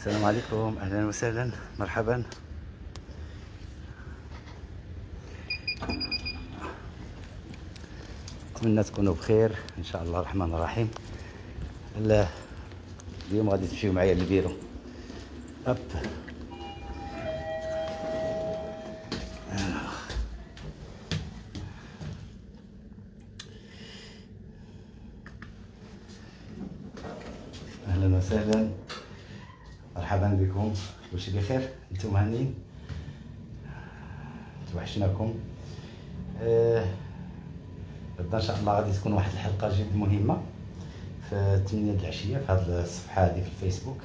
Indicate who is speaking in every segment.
Speaker 1: السلام عليكم، اهلا وسهلا، مرحبا. اتمنى تكونوا بخير ان شاء الله الرحمن الرحيم. اليوم غادي تمشيو معايا للبيرو. هب اهلا وسهلا، مرحبا بكم. واش بخير؟ انتم هانيين؟ توحشناكم. غدا ان شاء الله غادي تكون واحد الحلقه جد مهمه في 8 د العشيه في هذه الصفحه هذه في الفيسبوك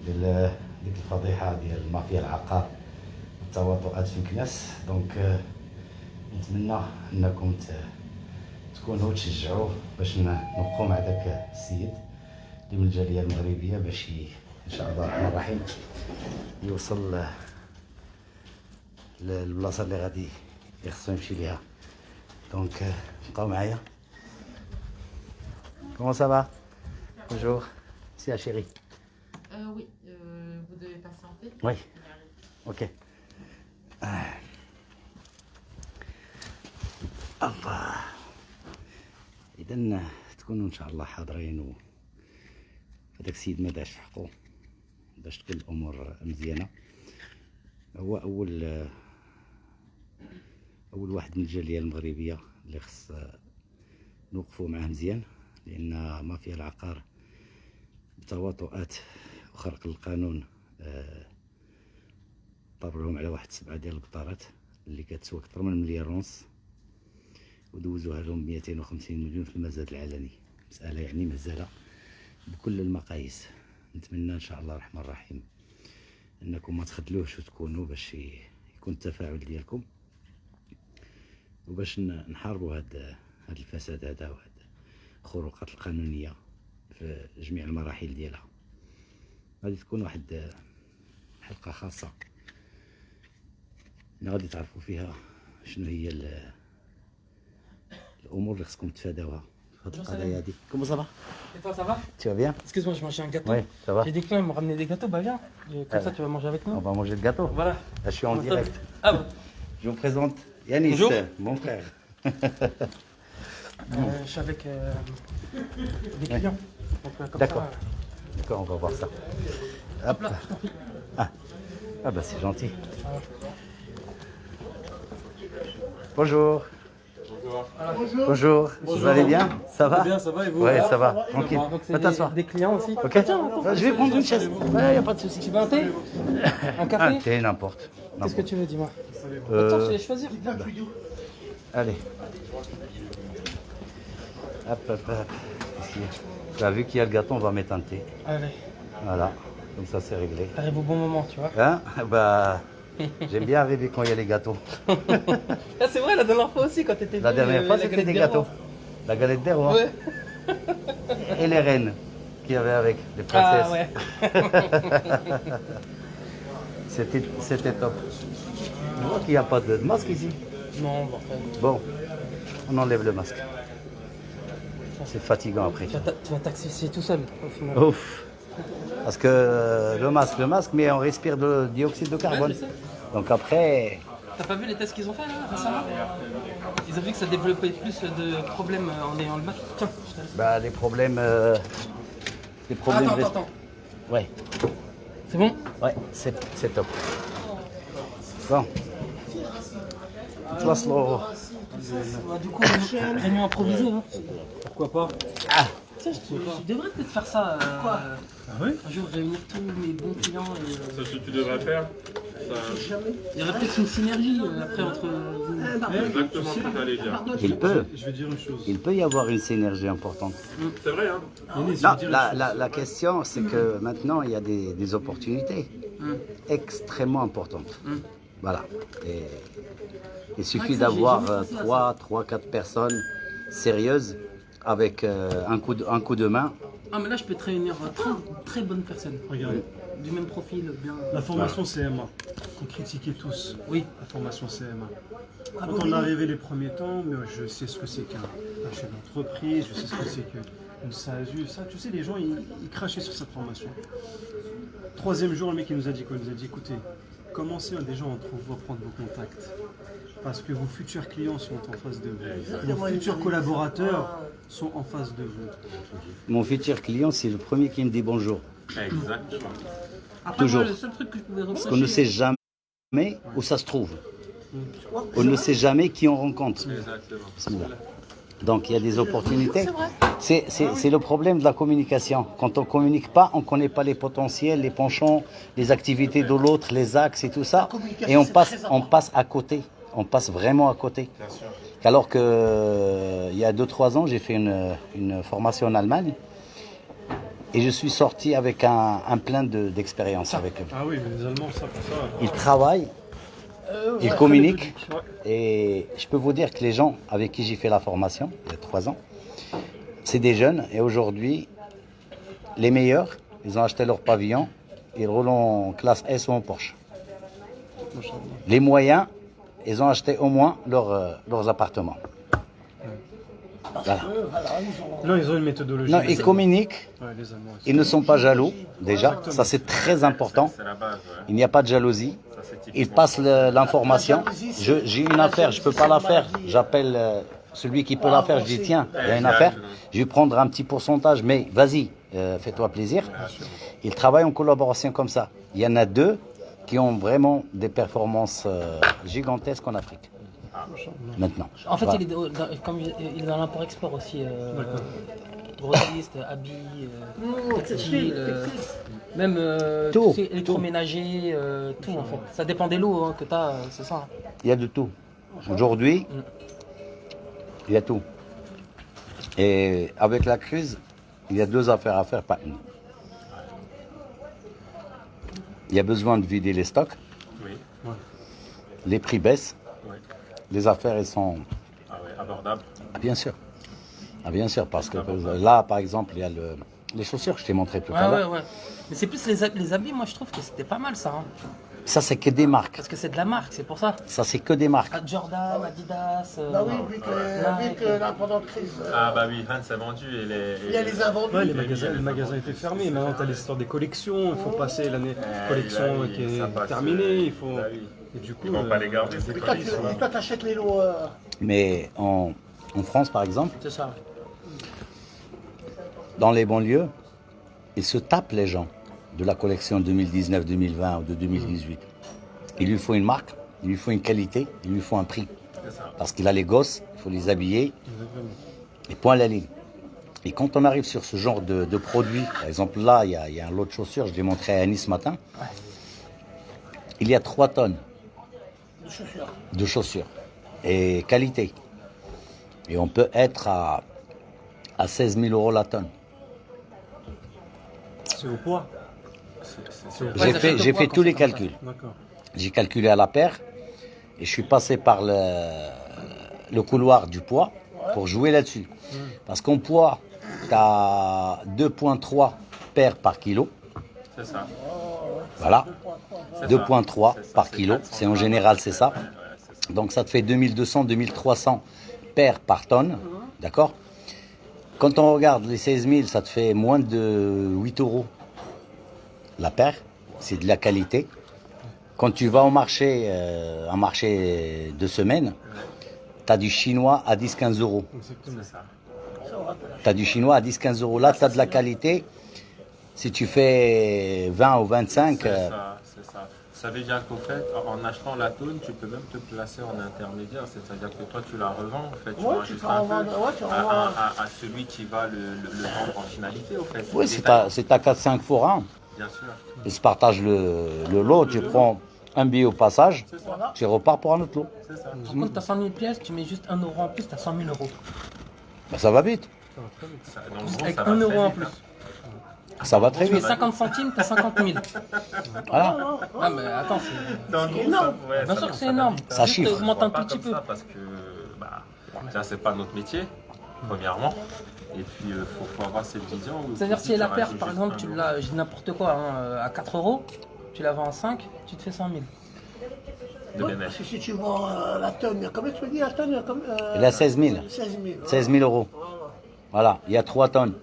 Speaker 1: ديال ديك الفضيحه ديال مافيا العقار والتواطؤات في مكناس. دونك نتمنى انكم تكونوا تشجعوه باش نبقوا مع داك السيد اللي من الجاليه المغربيه باش ان شاء الله الرحمن الرحيم يوصل للبلاصه اللي غادي يخصو يمشي ليها. دونك بقاو معايا. Comment ça va? Bonjour, c'est la chérie.
Speaker 2: Oui, vous devez patienter.
Speaker 1: Oui, ok. الله. إذا تكونوا إن شاء الله حاضرين هذاك السيد ما داش في حقه باش تكون الأمور مزيانة. هو أول واحد من الجالية المغربية اللي خص نوقفوا معاه مزيان، لأن مافيا العقار بتواطؤات وخرق القانون طبر لهم على واحد 7 ديال البطارات اللي كتسوى أكثر من 1.5 مليار، ودوزوها لهم 250 مليون في المزاد العلني. مسألة يعني مهزلة بكل المقاييس. نتمنى إن شاء الله الرحمن الرحيم أنكم ما تخدلوش وتكونوا باش يكون التفاعل ديالكم وباش نحاربوا هاد الفساد هذا وهاد الخروقات القانونيه في جميع المراحل ديالها. غادي تكون واحد حلقه خاصه اللي غادي تعرفوا فيها شنو هي الامور اللي خصكم تفاداوها في هاد القضايا هادي. كومون صافا؟
Speaker 3: Et toi, ça va?
Speaker 1: Tu vas bien?
Speaker 3: Excuse-moi, je mangeais un gâteau.
Speaker 1: Oui, ça va.
Speaker 3: J'ai des clients, ils m'ont ramené des gâteaux, bah viens. Comme ça, tu vas manger avec nous.
Speaker 1: On va manger le gâteau.
Speaker 3: Voilà.
Speaker 1: Là, je suis en direct.
Speaker 3: Ah bon.
Speaker 1: Je vous présente Yanis,
Speaker 3: Bonjour.
Speaker 1: mon frère.
Speaker 3: Je suis avec des clients. Donc, comme
Speaker 1: D'accord.
Speaker 3: ça,
Speaker 1: D'accord, on va voir ça. Hop. Ah bah c'est gentil. Bonjour. Bonjour. Vous allez bien? Ça va?
Speaker 3: Bien, ça va et vous?
Speaker 1: Ouais, ça va. Tranquille.
Speaker 3: Donc,
Speaker 1: Va
Speaker 3: c'est
Speaker 1: t'asseoir.
Speaker 3: des clients aussi.
Speaker 1: Ok. Je vais prendre une chaise. Ouais, y a pas de souci.
Speaker 3: Tu veux un thé? Un café?
Speaker 1: Un thé, n'importe.
Speaker 3: Qu'est-ce que tu veux, dis-moi?
Speaker 1: Euh,
Speaker 3: Attends, je vais choisir.
Speaker 1: Allez. Hop, hop, hop. Ici. Là, vu qu'il y a le gâteau, on va mettre un thé.
Speaker 3: Allez,
Speaker 1: Voilà. Comme ça, c'est réglé.
Speaker 3: t'arrives au bon moment, tu vois.
Speaker 1: Hein? Bah, j'aime bien arriver quand il y a les gâteaux.
Speaker 3: Ah, c'est vrai, la dernière fois aussi, quand t'étais
Speaker 1: La
Speaker 3: venu,
Speaker 1: dernière fois,
Speaker 3: la
Speaker 1: c'était
Speaker 3: galette
Speaker 1: des
Speaker 3: des
Speaker 1: gâteaux.
Speaker 3: rois.
Speaker 1: La galette des rois.
Speaker 3: Ouais.
Speaker 1: Et les reines qu'il y avait avec, les princesses.
Speaker 3: Ah ouais.
Speaker 1: C'était top. Je vois qu'il n'y a pas de masque ici.
Speaker 3: Non, bon, après,
Speaker 1: Bon, on enlève le masque. C'est fatigant après.
Speaker 3: tu vas t'asphyxier tout seul, au final.
Speaker 1: Ouf. Parce que le masque, mais on respire le dioxyde de carbone.
Speaker 3: Ouais, je sais.
Speaker 1: Donc après,
Speaker 3: T'as pas vu les tests qu'ils ont fait là récemment? Ils ont vu que ça développait plus de problèmes en ayant le masque. Tiens, je te laisse.
Speaker 1: bah, les problèmes.
Speaker 3: Attends.
Speaker 1: Ouais,
Speaker 3: C'est bon?
Speaker 1: ouais, c'est top. Bon. Laslo.
Speaker 3: Bah, du coup, réunion improvisée. Hein. Pourquoi pas?
Speaker 1: Ah.
Speaker 3: Tiens, je devrais peut-être faire ça.
Speaker 4: oui?
Speaker 3: Un jour, réunir tous mes bons clients. Et,
Speaker 4: C'est ce que tu devrais faire.
Speaker 3: il y aurait peut-être une synergie après entre vous.
Speaker 4: C'est exactement ce que tu allais dire.
Speaker 1: Il
Speaker 4: Je vais dire une chose.
Speaker 1: peut y avoir une synergie importante.
Speaker 4: C'est vrai, hein?
Speaker 1: Non,
Speaker 4: Yanis, je vais dire une chose.
Speaker 1: la question, c'est que maintenant, il y a des opportunités extrêmement importantes. Voilà. Et il suffit
Speaker 3: ça, j'ai
Speaker 1: d'avoir
Speaker 3: jamais pensé à
Speaker 1: 3-4 personnes sérieuses avec un coup de main.
Speaker 3: Ah, mais là, je peux te réunir 30 très bonnes personnes.
Speaker 4: Regardez,
Speaker 3: Du même profil, bien.
Speaker 4: la formation CMA, qu'on critiquait tous.
Speaker 3: Oui.
Speaker 4: La formation CMA.
Speaker 3: Ah,
Speaker 4: Quand
Speaker 3: bon,
Speaker 4: on est
Speaker 3: oui.
Speaker 4: arrivé les premiers temps, mais je sais ce que c'est qu'un chef d'entreprise, je sais ce que c'est que une SASU, ça, tu sais, les gens, ils crachaient sur cette formation. Troisième jour, le mec, il nous a dit quoi? Il nous a dit, écoutez, commencez déjà à reprendre vos contacts. Parce que vos futurs clients sont en face de vous. Vos futurs collaborateurs sont en face de vous.
Speaker 1: Mon futur client, c'est le premier qui me dit bonjour.
Speaker 5: Exactement.
Speaker 3: Après,
Speaker 1: Toujours.
Speaker 3: moi, le seul truc que je pouvais
Speaker 1: Parce
Speaker 3: reprocher...
Speaker 1: qu'on ne sait jamais où ça se trouve. On ne sait jamais qui on rencontre.
Speaker 5: Exactement.
Speaker 1: Donc il y a des opportunités. C'est le problème de la communication. Quand on ne communique pas, on ne connaît pas les potentiels, les penchants, les activités de l'autre, les axes et tout ça. Et on passe à côté. On passe vraiment à côté.
Speaker 5: Bien sûr.
Speaker 1: Alors que il y a 2-3 ans, j'ai fait une formation en Allemagne. Et je suis sorti avec un plein d'expérience avec eux.
Speaker 4: Ah oui, mais les Allemands, ça, pour ça.
Speaker 1: Ils travaillent, ils communiquent. Et je peux vous dire que les gens avec qui j'ai fait la formation, il y a 3 ans, c'est des jeunes. Et aujourd'hui, les meilleurs, ils ont acheté leur pavillon. Ils roulent en classe S ou en Porsche. Les moyens, ils ont acheté au moins leurs appartements. Voilà.
Speaker 4: Non, ils ont une méthodologie.
Speaker 1: Non, ils communiquent.
Speaker 4: Ouais, les Allemands.
Speaker 1: Ils ne sont pas jaloux, déjà. Ça, c'est très important.
Speaker 5: C'est la base, ouais.
Speaker 1: Il n'y a pas de jalousie.
Speaker 5: Ça, c'est typiquement.
Speaker 1: Ils passent l'information. J'ai une affaire, je ne peux pas la faire. J'appelle celui qui peut la faire. Je dis, tiens, il y a une affaire. Je vais prendre un petit pourcentage, mais vas-y, fais-toi plaisir. Ils travaillent en collaboration comme ça. Il y en a 2 qui ont vraiment des performances gigantesques en Afrique. Maintenant.
Speaker 3: En fait,
Speaker 1: Voilà.
Speaker 3: comme il est dans l'import-export aussi, grossiste, habits, textile, même
Speaker 1: Tout,
Speaker 3: tu sais, électroménager, tout en fait. Ça dépend des lots hein, que tu as, c'est ça.
Speaker 1: Il y a de tout. Aujourd'hui, il y a tout. Et avec la crise, il y a 2 affaires à faire, pas une. Il y a besoin de vider les stocks,
Speaker 5: Oui.
Speaker 1: les prix baissent,
Speaker 5: Oui.
Speaker 1: les affaires elles sont...
Speaker 5: Ah ouais, abordable.
Speaker 1: Ah, bien sûr. Ah, bien sûr, parce que là, par exemple, il y a les chaussures que je t'ai montré tout à l'heure.
Speaker 3: Ouais. Mais c'est plus les habits, moi je trouve que c'était pas mal ça. Hein.
Speaker 1: Ça, c'est que des marques.
Speaker 3: Parce que c'est de la marque, c'est pour ça.
Speaker 1: Ça, c'est que des marques.
Speaker 3: Ah, Jordan, Adidas.
Speaker 6: Bah oui, vu que là, pendant la crise,
Speaker 5: Ah bah oui, Hans a vendu et
Speaker 6: il y a les invendus.
Speaker 4: Ouais, les magasins étaient fermés. Maintenant, tu as l'histoire des collections. Il faut passer l'année collection
Speaker 5: oui,
Speaker 4: qui est
Speaker 5: ça passe,
Speaker 4: terminée. Il faut...
Speaker 5: bah oui.
Speaker 4: Et du coup,
Speaker 5: Ils vont pas les garder,
Speaker 4: les
Speaker 5: c'est
Speaker 4: prix sont-
Speaker 6: Et toi, t'achètes les lots.
Speaker 1: Mais en France, par exemple,
Speaker 3: C'est ça.
Speaker 1: dans les banlieues, ils se tapent les gens de la collection 2019, 2020 ou de 2018. Il lui faut une marque, il lui faut une qualité, il lui faut un prix.
Speaker 5: C'est ça.
Speaker 1: Parce qu'il a les gosses, il faut les habiller,
Speaker 4: Exactement.
Speaker 1: et point à la ligne. Et quand on arrive sur ce genre de produits, par exemple là, il y a un lot de chaussures, je l'ai montré à Annie ce matin, il y a 3 tonnes de chaussures et qualité. Et on peut être à 16 000 € la tonne.
Speaker 4: C'est au poids.
Speaker 5: C'est-
Speaker 3: Ouais,
Speaker 1: J'ai
Speaker 3: ça
Speaker 1: fait,
Speaker 3: fait
Speaker 1: j'ai
Speaker 3: poids
Speaker 1: fait
Speaker 3: quand
Speaker 1: tous
Speaker 3: c'est
Speaker 1: les
Speaker 3: comme ça.
Speaker 1: calculs.
Speaker 4: D'accord.
Speaker 1: J'ai calculé à la paire et je suis passé par le couloir du poids pour jouer là-dessus. Parce qu'en poids, tu as 2,3 paires par kilo.
Speaker 5: C'est ça.
Speaker 1: Voilà,
Speaker 5: C'est
Speaker 1: 2,3
Speaker 5: ça. C'est ça,
Speaker 1: par
Speaker 5: c'est
Speaker 1: kilo.
Speaker 5: 400
Speaker 1: C'est en général, c'est ça.
Speaker 5: Ouais, c'est ça.
Speaker 1: Donc ça te fait 2200, 2300 paires par tonne. D'accord? Quand on regarde les 16 000, ça te fait moins de 8 € la paire. C'est de la qualité. Quand tu vas au marché, un marché de semaine, tu as du chinois à 10-15 €.
Speaker 4: Exactement.
Speaker 5: C'est ça.
Speaker 1: Tu as du chinois à 10-15 €. Là, tu as de la qualité. Si tu fais 20 ou 25,
Speaker 5: C'est ça, c'est ça. Ça veut dire qu'au fait, en achetant la tonne, tu peux même te placer en intermédiaire. C'est-à-dire que toi, tu la revends, en fait. Tu
Speaker 6: Ouais,
Speaker 5: vends
Speaker 6: tu
Speaker 5: juste
Speaker 6: peux
Speaker 5: un
Speaker 6: en
Speaker 5: peu
Speaker 6: vendre, ouais, tu en vends.
Speaker 5: à celui qui va le vendre en finalité, au fait.
Speaker 1: oui,
Speaker 5: Détail.
Speaker 1: c'est à 4-5 forains.
Speaker 5: Bien sûr.
Speaker 1: Ils se partagent le lot. Tu prends un billet au passage,
Speaker 5: C'est ça.
Speaker 1: tu repars pour un autre lot.
Speaker 5: C'est ça.
Speaker 3: Par contre, tu as 100 000 pièces, tu mets juste 1 € en plus, tu as 100 000 €.
Speaker 1: Ben, ça va vite.
Speaker 4: Ça va très vite.
Speaker 5: Ça- dans le gros,
Speaker 3: Avec
Speaker 5: ça
Speaker 3: 1
Speaker 5: va
Speaker 3: €
Speaker 5: très
Speaker 3: en
Speaker 5: vite,
Speaker 3: plus.
Speaker 5: hein.
Speaker 1: Ça va très
Speaker 3: Tu mets
Speaker 1: vite.
Speaker 3: 50 centimes, tu as 50 000.
Speaker 1: Voilà.
Speaker 3: Ah, mais attends, c'est.
Speaker 5: Dans le gros,
Speaker 6: énorme.
Speaker 5: ouais,
Speaker 3: Bien
Speaker 5: ça
Speaker 3: sûr
Speaker 5: va-
Speaker 3: que c'est
Speaker 5: va
Speaker 3: énorme.
Speaker 5: vite, hein.
Speaker 1: Ça
Speaker 3: Juste
Speaker 1: chiffre.
Speaker 3: augmente
Speaker 5: On
Speaker 3: un
Speaker 5: voit
Speaker 3: tout
Speaker 5: pas
Speaker 3: petit
Speaker 5: comme
Speaker 3: peu.
Speaker 5: ça parce que bah, déjà c'est pas notre métier premièrement et puis faut avoir cette vision où
Speaker 3: C'est-à-dire
Speaker 5: tu
Speaker 3: si la
Speaker 5: rajoutes
Speaker 3: paire,
Speaker 5: juste
Speaker 3: par exemple,
Speaker 5: un
Speaker 3: tu
Speaker 5: euro.
Speaker 3: l'as, je dis n'importe quoi, hein, à 4 €, tu la vends en 5, tu te fais 100 000.
Speaker 5: de
Speaker 6: Ouais,
Speaker 5: bénéfice.
Speaker 6: parce que si tu vends la tonne, combien tu me dis la tonne
Speaker 1: Il a 16 000.
Speaker 6: 16 000.
Speaker 1: 16 000 €. Voilà, il y a 3 tonnes.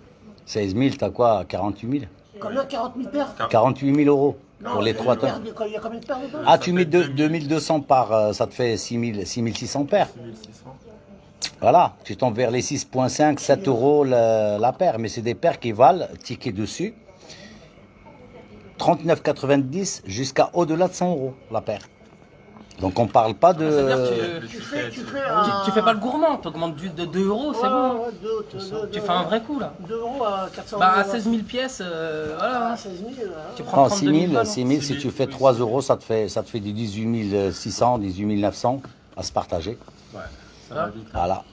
Speaker 1: 16 000, t'as quoi? 48 000?
Speaker 6: Combien 40 000 paires
Speaker 1: 48 000 euros pour les 3 tonnes.
Speaker 6: Il y a combien de paires dedans
Speaker 1: Ah, tu mets 2200 par, ça te fait 6600 paires.
Speaker 5: 1600.
Speaker 1: Voilà, tu tombes vers les 6,5, 7 euros la paire. Mais c'est des paires qui valent, ticket dessus, 39,90 jusqu'à au-delà de 100 euros la paire. Donc on parle pas de...
Speaker 3: C'est-à-dire
Speaker 6: Tu fais
Speaker 3: tu fais pas le gourmand, tu augmentes de 2 euros, c'est bon. Tu fais un vrai coup là.
Speaker 6: 2 euros à 400
Speaker 3: Bah à
Speaker 6: euros.
Speaker 3: 16 000 pièces, voilà.
Speaker 6: Ah, 16 000,
Speaker 3: Tu prends
Speaker 1: Non,
Speaker 3: 32 000
Speaker 1: 6 000,
Speaker 3: balles.
Speaker 1: 6 000, si tu fais 3 euros, ça te fait du 18 600, 18 900 à se partager.
Speaker 5: Ouais, ça va vite.
Speaker 1: Voilà.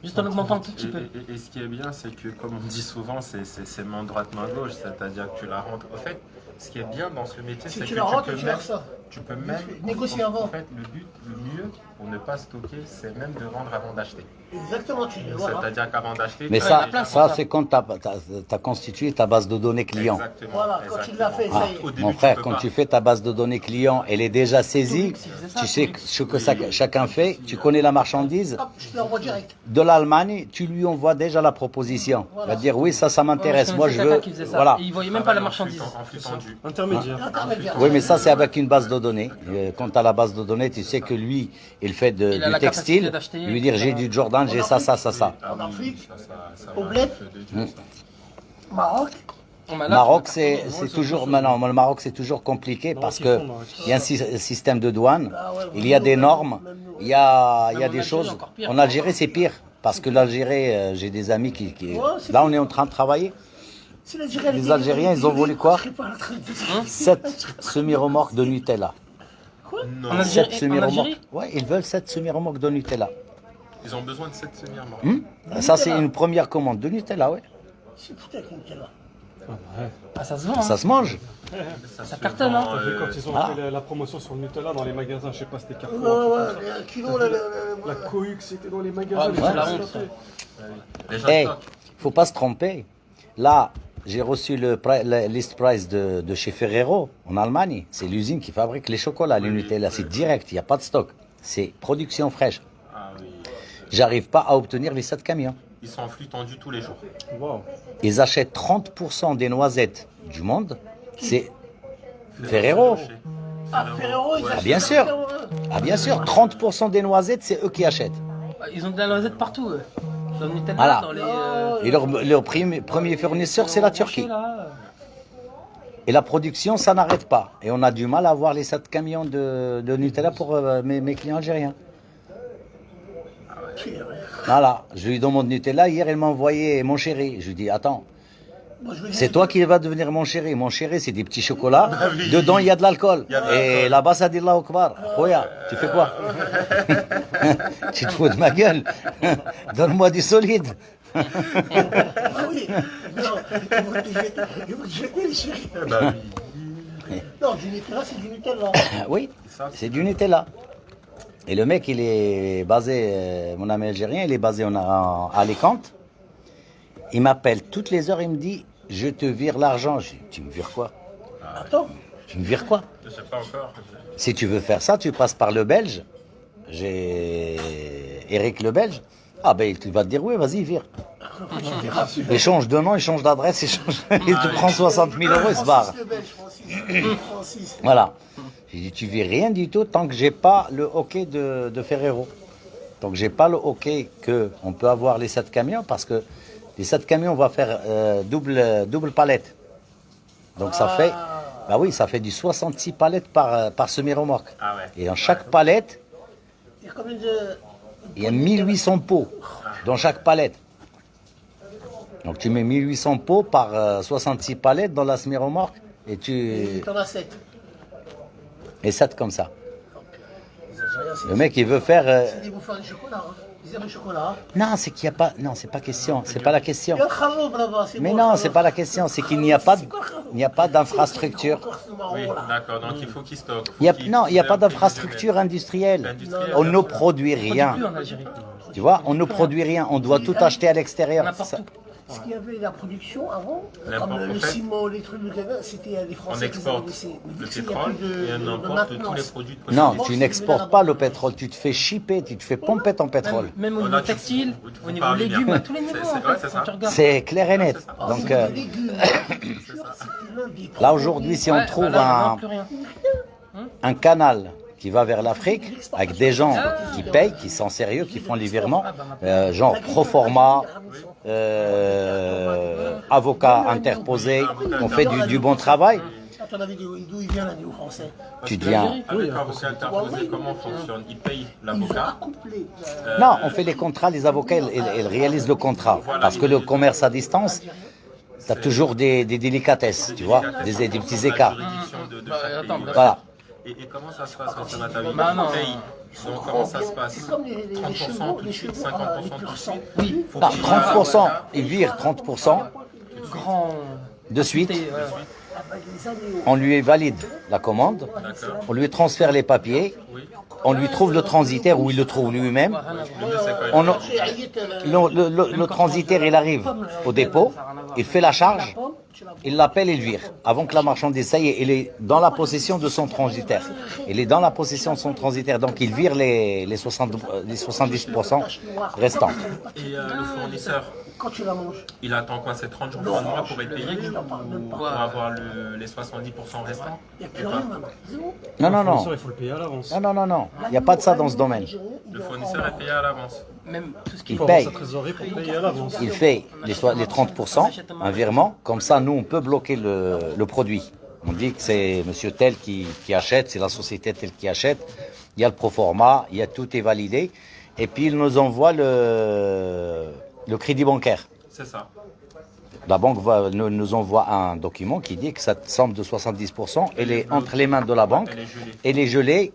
Speaker 3: Juste en augmentant un tout petit peu.
Speaker 5: Et ce qui est bien, c'est que, comme on dit souvent, c'est main droite, main gauche, c'est-à-dire que tu la rentres. En fait, ce qui est bien dans ce métier,
Speaker 6: Si
Speaker 5: c'est
Speaker 6: tu
Speaker 5: que
Speaker 6: la rentres,
Speaker 5: peux
Speaker 6: tu
Speaker 5: même,
Speaker 6: as ça.
Speaker 5: tu peux même
Speaker 6: Négocier avant.
Speaker 5: En fait, le but, le mieux pour ne pas stocker, c'est même de vendre avant d'acheter.
Speaker 6: Exactement, voilà.
Speaker 5: C'est-à-dire qu'avant d'acheter,
Speaker 1: Mais
Speaker 5: tu as
Speaker 1: ça,
Speaker 5: déjà-
Speaker 1: ça c'est quand tu as constitué ta base de données client.
Speaker 5: Exactement.
Speaker 6: Voilà, quand tu l'as fait,
Speaker 1: Ah,
Speaker 6: ça y est.
Speaker 5: Au début,
Speaker 1: mon
Speaker 5: tu
Speaker 1: frère,
Speaker 5: peux
Speaker 1: quand
Speaker 5: pas.
Speaker 1: tu fais ta base de données client, elle est déjà saisie, tu sais ce que chacun fait, tu connais la marchandise,
Speaker 6: Hop, je te l'envoie direct.
Speaker 1: de l'Allemagne, tu lui envoies déjà la proposition. Il va dire oui, ça m'intéresse, moi je veux. Voilà.
Speaker 3: Et ils voyaient même pas la marchandise.
Speaker 5: En flux tendu.
Speaker 4: Intermédiaire.
Speaker 6: Intermédiaire.
Speaker 1: Oui, mais ça c'est avec une base de données. Quand tu as la base de données, tu sais que lui, il fait
Speaker 3: Il a
Speaker 1: du
Speaker 3: la capacité
Speaker 1: textile,
Speaker 3: d'acheter,
Speaker 1: lui dire j'ai du Jordan, j'ai ça.
Speaker 6: En Afrique, au bled, Maroc,
Speaker 1: Maroc, c'est toujours maintenant. Le Maroc, c'est toujours compliqué parce que il y a un système de douane, il y a des normes, il y a
Speaker 3: Même en
Speaker 1: des
Speaker 3: Algérie,
Speaker 1: choses.
Speaker 3: encore pire.
Speaker 1: En Algérie, c'est pire parce que l'Algérie, j'ai des amis qui là, on est en train de travailler.
Speaker 6: si l'Algérie,
Speaker 1: Les Algériens, ils ont voulu quoi?
Speaker 6: Je serais pas en train de dire.
Speaker 1: 7 semi-remorques de Nutella.
Speaker 5: Non.
Speaker 3: En Algérie,
Speaker 1: 7 semi-remorques. Ouais, ils veulent 7 semi-remorques de Nutella.
Speaker 5: Ils ont besoin de cette semi-remorque.
Speaker 1: Ça, c'est une première commande de Nutella, ouais.
Speaker 6: C'est putain que Nutella.
Speaker 3: Ah, ça se vend.
Speaker 1: Ça se mange.
Speaker 5: Ça
Speaker 3: cartonne, hein.
Speaker 4: Quand ils ont
Speaker 1: Ah.
Speaker 4: fait la promotion sur le Nutella dans les magasins, je sais pas, c'était
Speaker 6: Ouais,
Speaker 4: Carrefour.
Speaker 6: ouais, un kilo, là,
Speaker 4: La Cohuc, c'était dans les
Speaker 3: Ah,
Speaker 4: magasins.
Speaker 3: mais
Speaker 4: les
Speaker 3: c'est la
Speaker 4: gens
Speaker 3: honte,
Speaker 4: sortaient.
Speaker 5: Les gens
Speaker 1: Hey,
Speaker 5: stockent.
Speaker 1: faut pas se tromper. Là, j'ai reçu le list price de chez Ferrero en Allemagne. C'est l'usine qui fabrique les chocolats, les Nutella. C'est direct, il n'y a pas de stock. C'est production fraîche.
Speaker 5: Ah oui.
Speaker 1: J'arrive pas à obtenir les 7 camions.
Speaker 5: Ils sont en flux tendu tous les jours.
Speaker 4: Wow.
Speaker 1: Ils achètent 30% des noisettes du monde. C'est Ferrero.
Speaker 6: Ah, Ferrero, ils
Speaker 5: Ouais.
Speaker 6: achètent
Speaker 1: bien sûr.
Speaker 6: Ferrero,
Speaker 1: Ah bien sûr, 30% des noisettes, c'est eux qui achètent.
Speaker 3: Ils ont de la noisette partout, eux. Dans le Nutella,
Speaker 1: Voilà.
Speaker 3: dans les.
Speaker 1: Et leur premier fournisseur, c'est la Turquie.
Speaker 3: Là.
Speaker 1: Et la production, ça n'arrête pas. Et on a du mal à avoir les 7 camions de Nutella pour mes clients algériens. Voilà, je lui demande Nutella. Hier, elle m'a envoyé mon chéri. Je lui dis, attends,
Speaker 6: Moi, je veux
Speaker 1: c'est
Speaker 6: dire,
Speaker 1: toi qui vas devenir mon chéri. Mon chéri, c'est des petits chocolats. Dedans, il y a de l'alcool.
Speaker 5: Il y a de
Speaker 1: Et
Speaker 5: l'alcool.
Speaker 1: là-bas, ça dit Allahu Akbar. Khoya, tu fais quoi? Tu te fous de ma gueule? Donne-moi du solide.
Speaker 6: Ah oui, non, ils vont te jeter les chéris.
Speaker 5: Bah oui.
Speaker 6: Non, du Nutella, c'est du Nutella.
Speaker 1: Oui,
Speaker 5: Ça,
Speaker 1: c'est du Nutella. Et le mec, il est basé, mon ami algérien, il est basé à Alicante. Il m'appelle toutes les heures, il me dit, je te vire l'argent. Je dis, tu me vires quoi?
Speaker 6: Attends,
Speaker 1: Tu me vires quoi?
Speaker 5: Je sais pas encore.
Speaker 1: Si tu veux faire ça, tu passes par le Belge. J'ai Eric le Belge. Ah ben, il va te dire, oui, vas-y, vire. Il change de nom, il change d'adresse, il te prend 60 000 euros, il se barre.
Speaker 6: Francis le Belge, Francis.
Speaker 1: Voilà. J'ai dit, tu vis rien du tout tant que j'ai pas le hockey de Ferrero. Donc j'ai pas le hockey qu'on peut avoir les 7 camions parce que les 7 camions, on va faire double palette. Donc ça fait, bah oui, ça fait du 66 palettes par semi-remorque.
Speaker 5: Ah ouais.
Speaker 1: Et dans chaque palette,
Speaker 6: Il y a combien de.
Speaker 1: il y a 1800 pots dans chaque palette. Donc tu mets 1800 pots par 66 palettes dans la semi-remorque et tu
Speaker 6: T'en as 7.
Speaker 1: et 7 comme ça.
Speaker 6: Les Algériens, c'est
Speaker 1: Le mec, il veut faire.
Speaker 6: c'est des bouffons de chocolat. Hein. Ils aiment le chocolat. Hein.
Speaker 1: Non, c'est qu'il n'y a pas. Non, c'est pas question. C'est pas la question.
Speaker 6: Il y a un khaloub là-bas.
Speaker 1: Mais non, c'est pas la question. C'est qu'il n'y a pas, il n'y a pas d'infrastructure.
Speaker 5: Oui, d'accord. Donc il faut qu'ils stockent.
Speaker 1: Il y a, non, il n'y a pas d'infrastructure industrielle. On ne produit
Speaker 3: On
Speaker 1: rien.
Speaker 3: plus en Algérie.
Speaker 1: Tu vois, on ne produit rien. On doit tout acheter à l'extérieur.
Speaker 3: N'importe
Speaker 1: Ça-
Speaker 3: où.
Speaker 6: ce qu'il y avait la production avant,
Speaker 5: N'importe,
Speaker 6: comme
Speaker 5: en
Speaker 6: le
Speaker 5: fait,
Speaker 6: ciment, les trucs du Canada, c'était les
Speaker 5: On
Speaker 6: Français qui les avaient
Speaker 5: exporte
Speaker 6: laissés. Mais
Speaker 5: le
Speaker 6: vu qu'il y a
Speaker 5: pétrole
Speaker 6: plus de-
Speaker 5: et on
Speaker 6: de
Speaker 5: importe tous les
Speaker 6: maintenance.
Speaker 5: produits de
Speaker 1: Non,
Speaker 5: procédure.
Speaker 1: tu n'exportes pas le pétrole, tu te fais shipper, tu te fais pomper ton pétrole.
Speaker 3: Même au
Speaker 5: On
Speaker 3: niveau
Speaker 5: a tout-
Speaker 3: textile,
Speaker 5: tout
Speaker 3: au niveau
Speaker 5: parle
Speaker 3: légumes,
Speaker 5: bien.
Speaker 3: à tous les niveaux,
Speaker 5: C'est-
Speaker 3: en
Speaker 5: ouais,
Speaker 3: fait,
Speaker 5: c'est
Speaker 3: quand
Speaker 5: ça.
Speaker 3: tu regardes.
Speaker 1: C'est clair et net.
Speaker 6: Ah,
Speaker 1: Donc
Speaker 6: c'est des légumes. Je suis sûr que c'était l'un des
Speaker 1: là aujourd'hui, si on
Speaker 3: Ouais,
Speaker 1: trouve
Speaker 3: bah là,
Speaker 1: un,
Speaker 3: non, plus rien.
Speaker 1: un canal qui va vers l'Afrique, avec des gens qui payent, qui sont sérieux, qui font les virements, genre Proforma, avocat interposé, on fait du bon travail,
Speaker 6: À ton avis, d'où il vient l'agneau français?
Speaker 1: tu deviens...
Speaker 5: Avec l'avocat interposé, comment fonctionne? Il paye
Speaker 6: Ils ont
Speaker 5: l'avocat.
Speaker 6: accouplé.
Speaker 1: Non, on fait les contrats, les avocats, ils réalisent le contrat. Parce que le commerce à distance, tu as toujours des délicatesses, tu vois, des petits écarts.
Speaker 3: Attends,
Speaker 1: Voilà.
Speaker 5: Et comment ça se passe quand c'est Nathalie?
Speaker 3: Bah non.
Speaker 5: Il paye. Donc comment ça se passe?
Speaker 6: C'est comme les
Speaker 5: 30%
Speaker 6: chevaux,
Speaker 5: tout de
Speaker 6: les
Speaker 5: suite,
Speaker 6: chevaux,
Speaker 5: 50%
Speaker 6: les
Speaker 5: tout de
Speaker 6: pur
Speaker 5: suite.
Speaker 6: sang.
Speaker 3: Oui,
Speaker 5: Faut
Speaker 1: Non,
Speaker 5: qu'il-
Speaker 1: 30%, ils virent 30%
Speaker 3: grand.
Speaker 1: de suite,
Speaker 3: Voilà.
Speaker 6: Ah bah, les agneaux.
Speaker 1: on lui valide la commande,
Speaker 5: D'accord.
Speaker 1: on lui transfère les papiers,
Speaker 5: Oui.
Speaker 1: on lui trouve le transitaire où il le trouve lui-même.
Speaker 3: Rien à voir.
Speaker 5: Le mieux, c'est quoi?
Speaker 1: On,
Speaker 6: C'est Ayet,
Speaker 1: le transitaire, il arrive au dépôt, il fait la charge,
Speaker 6: pomme, tu la vois.
Speaker 1: il l'appelle, il vire. Avant que la marchandise, ça y est, il est dans la possession de son transitaire. Il est dans la possession de son transitaire, donc il vire les 70% restants.
Speaker 5: Et le fournisseur,
Speaker 6: Quand tu la manges,
Speaker 5: il attend quoi? C'est 30 jours dans le mois pour être payé?
Speaker 6: je n'en parle même
Speaker 5: Pour
Speaker 6: pas.
Speaker 5: avoir les 70% restants?
Speaker 6: Il n'y a plus rien maintenant. Zéro.
Speaker 1: Non, non,
Speaker 4: Le
Speaker 1: non.
Speaker 4: fournisseur, il faut le payer à l'avance.
Speaker 1: Non. Il n'y a pas de ça dans ce domaine.
Speaker 5: Le fournisseur est payé à l'avance.
Speaker 3: Même tout ce qui
Speaker 1: Il
Speaker 4: Il faut avoir
Speaker 1: paye.
Speaker 4: sa trésorerie pour payer à l'avance.
Speaker 1: Il fait les 30%, un virement, comme ça nous on peut bloquer le produit. On dit que c'est monsieur tel qui achète, c'est la société telle qui achète, il y a le proforma, il y a tout est validé, et puis il nous envoie le crédit bancaire.
Speaker 5: C'est ça.
Speaker 1: La banque nous envoie un document qui dit que cette somme de 70%, elle est entre les mains de la banque,
Speaker 5: Elle est gelée.
Speaker 1: et les gelés,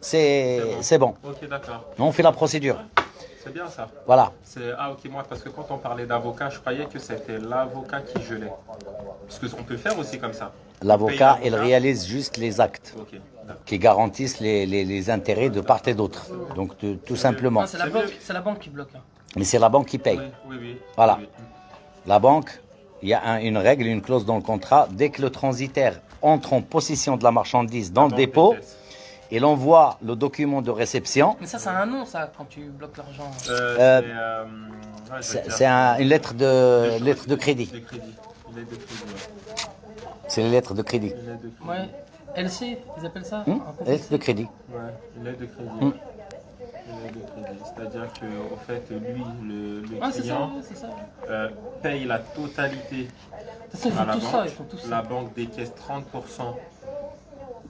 Speaker 1: c'est bon.
Speaker 5: Ok, d'accord.
Speaker 1: Nous on fait la procédure.
Speaker 5: C'est bien ça.
Speaker 1: Voilà.
Speaker 5: Ah ok, moi parce que quand on parlait d'avocat, je croyais que c'était l'avocat qui gelait. Parce qu'on peut faire aussi comme ça.
Speaker 1: L'avocat,
Speaker 5: Paye
Speaker 1: il réalise juste les actes
Speaker 5: Ok, d'accord.
Speaker 1: qui garantissent les intérêts de part et d'autre. Donc tout simplement.
Speaker 3: Non, c'est la banque qui bloque. Hein.
Speaker 1: Mais c'est la banque qui paye.
Speaker 5: Oui.
Speaker 1: Voilà.
Speaker 5: Oui.
Speaker 1: La banque, il y a une règle, une clause dans le contrat. Dès que le transitaire entre en possession de la marchandise dans le
Speaker 5: Dans
Speaker 1: dépôt,
Speaker 5: pièce.
Speaker 1: il envoie le document de réception.
Speaker 3: Mais ça, c'est un nom, ça, quand tu bloques l'argent.
Speaker 1: C'est une lettre de crédit.
Speaker 5: De crédit. Une lettre de crédit. Ouais.
Speaker 1: C'est les lettres de crédit.
Speaker 5: Une lettre de crédit.
Speaker 3: Ouais. LC, ils appellent ça
Speaker 1: Hmm?
Speaker 3: un peu
Speaker 1: Lettre de crédit.
Speaker 5: Ouais, une lettre de crédit.
Speaker 1: Hmm.
Speaker 5: Une lettre de crédit. C'est-à-dire que au fait, lui, le
Speaker 3: Ah, c'est ça,
Speaker 5: client,
Speaker 3: c'est ça.
Speaker 5: paye la totalité
Speaker 3: C'est ça, ils
Speaker 5: à
Speaker 3: font
Speaker 5: la
Speaker 3: tout
Speaker 5: banque.
Speaker 3: ça, ils font tout
Speaker 5: La
Speaker 3: ça.
Speaker 5: banque décaisse 30%.